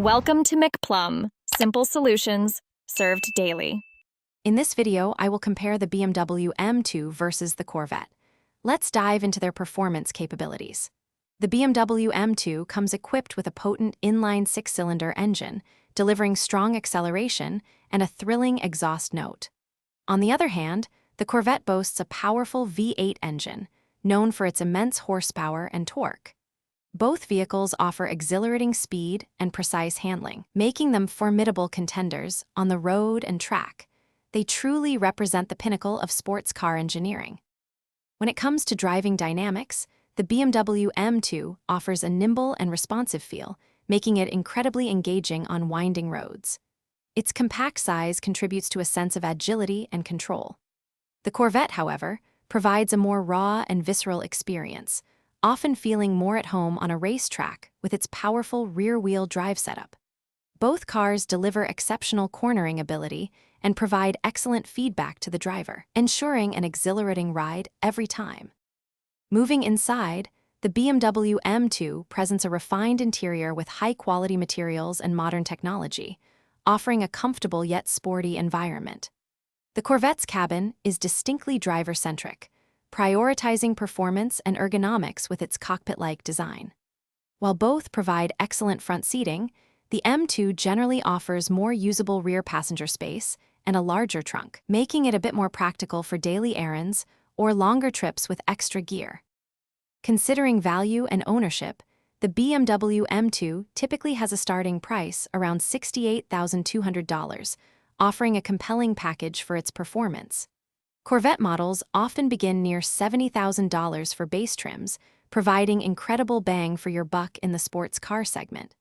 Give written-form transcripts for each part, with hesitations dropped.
Welcome to McPlum, simple solutions served daily. In this video, I will compare the BMW M2 versus the Corvette. Let's dive into their performance capabilities. The BMW M2 comes equipped with a potent inline six-cylinder engine, delivering strong acceleration and a thrilling exhaust note. On the other hand, the Corvette boasts a powerful V8 engine, known for its immense horsepower and torque. Both vehicles offer exhilarating speed and precise handling, making them formidable contenders on the road and track. They truly represent the pinnacle of sports car engineering. When it comes to driving dynamics, the BMW M2 offers a nimble and responsive feel, making it incredibly engaging on winding roads. Its compact size contributes to a sense of agility and control. The Corvette, however, provides a more raw and visceral experience, often feeling more at home on a racetrack with its powerful rear-wheel drive setup. Both cars deliver exceptional cornering ability and provide excellent feedback to the driver, ensuring an exhilarating ride every time. Moving inside, the BMW M2 presents a refined interior with high-quality materials and modern technology, offering a comfortable yet sporty environment. The Corvette's cabin is distinctly driver-centric, prioritizing performance and ergonomics with its cockpit-like design. While both provide excellent front seating, the M2 generally offers more usable rear passenger space and a larger trunk, making it a bit more practical for daily errands or longer trips with extra gear. Considering value and ownership, the BMW M2 typically has a starting price around $68,200, offering a compelling package for its performance. Corvette models often begin near $70,000 for base trims, providing incredible bang for your buck in the sports car segment.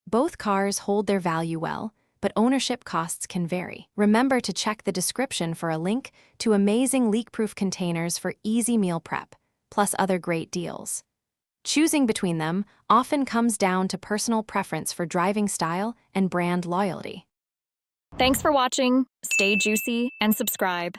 Both cars hold their value well, but ownership costs can vary. Remember to check the description for a link to amazing leak-proof containers for easy meal prep, plus other great deals. Choosing between them often comes down to personal preference for driving style and brand loyalty. Thanks for watching. Stay juicy and subscribe.